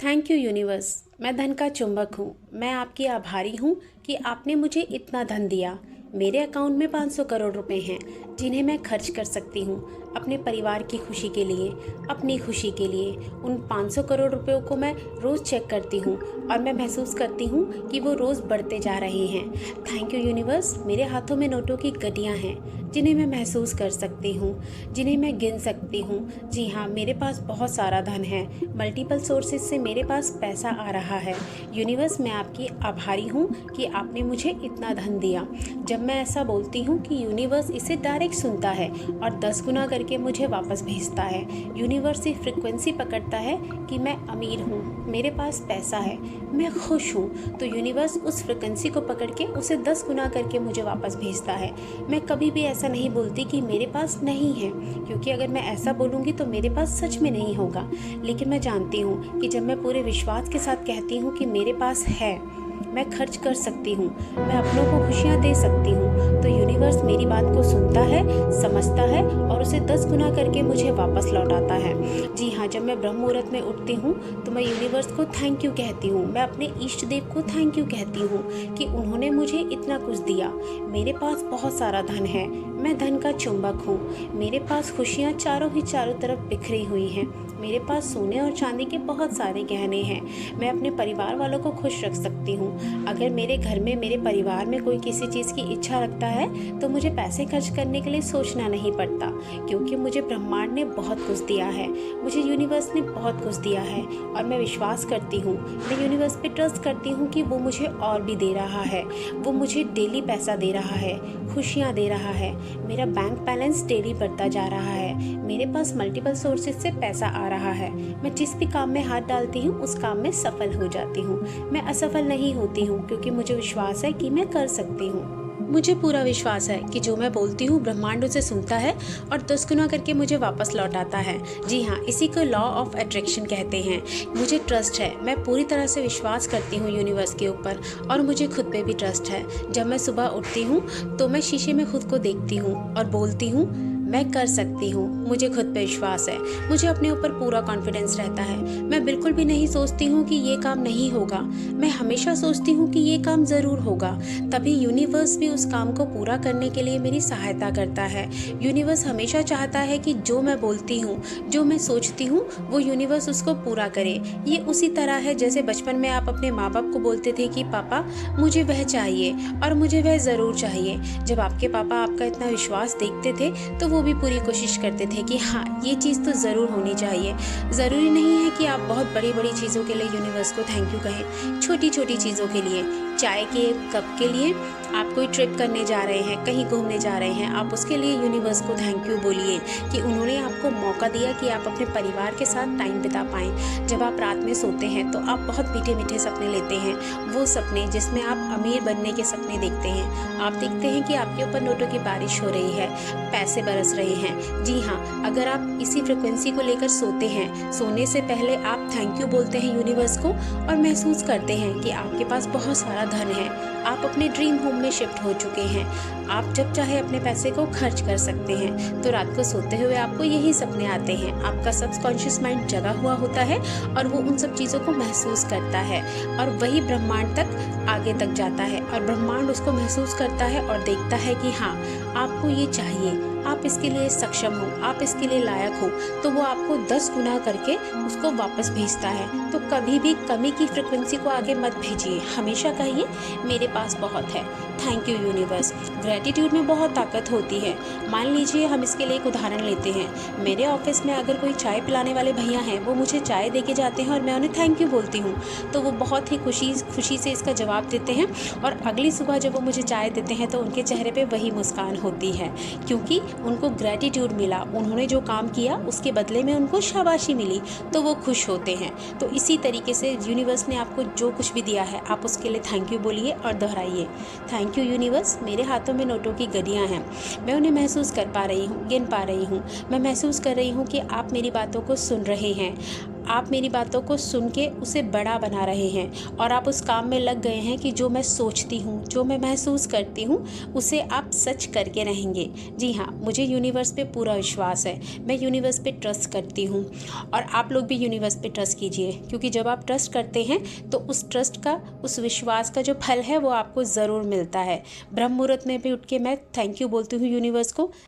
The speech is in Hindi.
Thank you universe. मैं धन का चुंबक हूँ। मैं आपकी आभारी हूँ कि आपने मुझे इतना धन दिया। मेरे अकाउंट में 500 करोड़ रुपए हैं जिन्हें मैं खर्च कर सकती हूँ अपने परिवार की खुशी के लिए, अपनी खुशी के लिए। उन 500 करोड़ रुपयों को मैं रोज़ चेक करती हूँ और मैं महसूस करती हूँ कि वो रोज़ बढ़ते जा रहे हैं। Thank you universe. मेरे हाथों में नोटों की गड्डियाँ हैं जिन्हें मैं महसूस कर सकती हूँ, जिन्हें मैं गिन सकती हूँ। जी हाँ, मेरे पास बहुत सारा धन है। मल्टीपल सोर्सेज से मेरे पास पैसा आ रहा है। यूनिवर्स, मैं आपकी आभारी हूँ कि आपने मुझे इतना धन दिया। जब मैं ऐसा बोलती हूँ कि यूनिवर्स इसे डायरेक्ट सुनता है और 10 गुना करके मुझे वापस भेजता है। यूनिवर्स ये फ्रिक्वेंसी पकड़ता है कि मैं अमीर हूँ, मेरे पास पैसा है, मैं खुश हूँ, तो यूनिवर्स उस फ्रिक्वेंसी को पकड़ के उसे 10 गुना करके मुझे वापस भेजता है। मैं कभी भी ऐसा नहीं बोलती कि मेरे पास नहीं है, क्योंकि अगर मैं ऐसा बोलूँगी तो मेरे पास सच में नहीं होगा। लेकिन मैं जानती हूँ कि जब मैं पूरे विश्वास के साथ कहती हूँ कि मेरे पास है, मैं खर्च कर सकती हूँ, मैं अपनों को खुशियाँ दे सकती हूँ, तो यूनिवर्स मेरी बात को सुनता है, समझता है और उसे 10 गुना करके मुझे वापस लौटाता है। जी हाँ, जब मैं ब्रह्म मुहूर्त में उठती हूँ तो मैं यूनिवर्स को थैंक यू कहती हूँ। मैं अपने इष्ट देव को थैंक यू कहती हूँ कि उन्होंने मुझे इतना कुछ दिया। मेरे पास बहुत सारा धन है। मैं धन का चुंबक हूँ। मेरे पास खुशियाँ चारों तरफ बिखरी हुई हैं। मेरे पास सोने और चांदी के बहुत सारे गहने हैं। मैं अपने परिवार वालों को खुश रख सकती हूँ। अगर मेरे घर में, मेरे परिवार में कोई किसी चीज़ की इच्छा रखता है तो मुझे पैसे खर्च करने के लिए सोचना नहीं पड़ता, क्योंकि मुझे ब्रह्मांड ने बहुत कुछ दिया है, मुझे यूनिवर्स ने बहुत कुछ दिया है और मैं विश्वास करती हूँ, मैं यूनिवर्स पे ट्रस्ट करती हूँ कि वो मुझे और भी दे रहा है। वो मुझे डेली पैसा दे रहा है, खुशियाँ दे रहा है। मेरा बैंक बैलेंस डेली बढ़ता जा रहा है। मेरे पास मल्टीपल सोर्सेज से पैसा आ रहा है। मैं जिस भी काम में हाथ डालती हूँ उस काम में सफल हो जाती हूँ। मैं असफल नहीं होती हूँ, क्योंकि मुझे विश्वास है कि मैं कर सकती हूँ। मुझे पूरा विश्वास है कि जो मैं बोलती हूँ ब्रह्मांड उसे सुनता है और 10 गुना करके मुझे वापस लौटाता है। जी हाँ, इसी को लॉ ऑफ अट्रैक्शन कहते हैं। मुझे ट्रस्ट है, मैं पूरी तरह से विश्वास करती हूँ यूनिवर्स के ऊपर और मुझे खुद पे भी ट्रस्ट है। जब मैं सुबह उठती हूँ तो मैं शीशे में खुद को देखती हूँ और बोलती हूँ मैं कर सकती हूँ। मुझे खुद पे विश्वास है, मुझे अपने ऊपर पूरा कॉन्फिडेंस रहता है। मैं बिल्कुल भी नहीं सोचती हूँ कि ये काम नहीं होगा। मैं हमेशा सोचती हूँ कि ये काम ज़रूर होगा। तभी यूनिवर्स भी उस काम को पूरा करने के लिए मेरी सहायता करता है। यूनिवर्स हमेशा चाहता है कि जो मैं बोलती हूँ, जो मैं सोचती हूँ, वो यूनिवर्स उसको पूरा करे। ये उसी तरह है जैसे बचपन में आप अपने माँ बाप को बोलते थे कि पापा मुझे वह चाहिए और मुझे वह ज़रूर चाहिए। जब आपके पापा आपका इतना विश्वास देखते थे तो वो भी पूरी कोशिश करते थे कि हाँ, ये चीज़ तो ज़रूर होनी चाहिए। ज़रूरी नहीं है कि आप बहुत बड़ी बड़ी चीज़ों के लिए यूनिवर्स को थैंक यू कहें। छोटी छोटी चीज़ों के लिए, चाय के कप के लिए, आप कोई ट्रिप करने जा रहे हैं, कहीं घूमने जा रहे हैं, आप उसके लिए यूनिवर्स को थैंक यू बोलिए कि उन्होंने आपको मौका दिया कि आप अपने परिवार के साथ टाइम बिता पाएँ। जब आप रात में सोते हैं तो आप बहुत मीठे मीठे सपने लेते हैं, वो सपने जिसमें आप अमीर बनने के सपने देखते हैं। आप देखते हैं कि आपके ऊपर नोटों की बारिश हो रही है, पैसे बरस रहे हैं। जी हाँ, अगर आप इसी फ्रिक्वेंसी को लेकर सोते हैं, सोने से पहले आप थैंक यू बोलते हैं यूनिवर्स को और महसूस करते हैं कि आपके पास बहुत सारा धन है, आप अपने ड्रीम होम में शिफ्ट हो चुके हैं, आप जब चाहे अपने पैसे को खर्च कर सकते हैं। तो रात को सोते हुए आपको यही सपने आते हैं। आपका सबकॉन्शियस माइंड जगा हुआ होता है और वो उन सब चीज़ों को महसूस करता है और वही ब्रह्मांड तक आगे तक जाता है और ब्रह्मांड उसको महसूस करता है और देखता है कि हाँ, आपको ये चाहिए, आप इसके लिए सक्षम हो, आप इसके लिए लायक हो, तो वो आपको 10 गुना करके उसको वापस भेजता है। तो कभी भी कमी की फ्रिक्वेंसी को आगे मत भेजिए, हमेशा कहिए मेरे पास बहुत है। Thank you universe. ग्रेटिट्यूड में बहुत ताकत होती है। मान लीजिए हम इसके लिए एक उदाहरण लेते हैं। मेरे ऑफिस में अगर कोई चाय पिलाने वाले भैया हैं, वो मुझे चाय दे के जाते हैं और मैं उन्हें थैंक यू बोलती हूँ, तो वो बहुत ही खुशी से इसका जवाब देते हैं और अगली सुबह जब वो मुझे चाय देते हैं तो उनके चेहरे पे वही मुस्कान होती है, क्योंकि उनको ग्रेटिट्यूड मिला। उन्होंने जो काम किया उसके बदले में उनको शाबाशी मिली, तो वो खुश होते हैं। तो इसी तरीके से यूनिवर्स ने आपको जो कुछ भी दिया है, आप उसके लिए थैंक यू बोलिए और दोहराइए। Thank you universe. मेरे हाथों में नोटों की गड्डियाँ हैं, मैं उन्हें महसूस कर पा रही हूँ, गिन पा रही हूँ। मैं महसूस कर रही हूँ कि आप मेरी बातों को सुन रहे हैं। आप मेरी बातों को सुन के उसे बड़ा बना रहे हैं और आप उस काम में लग गए हैं कि जो मैं सोचती हूँ, जो मैं महसूस करती हूँ, उसे आप सच करके रहेंगे। जी हाँ, मुझे यूनिवर्स पे पूरा विश्वास है। मैं यूनिवर्स पे ट्रस्ट करती हूँ और आप लोग भी यूनिवर्स पे ट्रस्ट कीजिए, क्योंकि जब आप ट्रस्ट करते हैं तो उस ट्रस्ट का, उस विश्वास का जो फल है वो आपको ज़रूर मिलता है। ब्रह्म मुहूर्त में भी उठ के मैं थैंक यू बोलती हूँ यूनिवर्स को।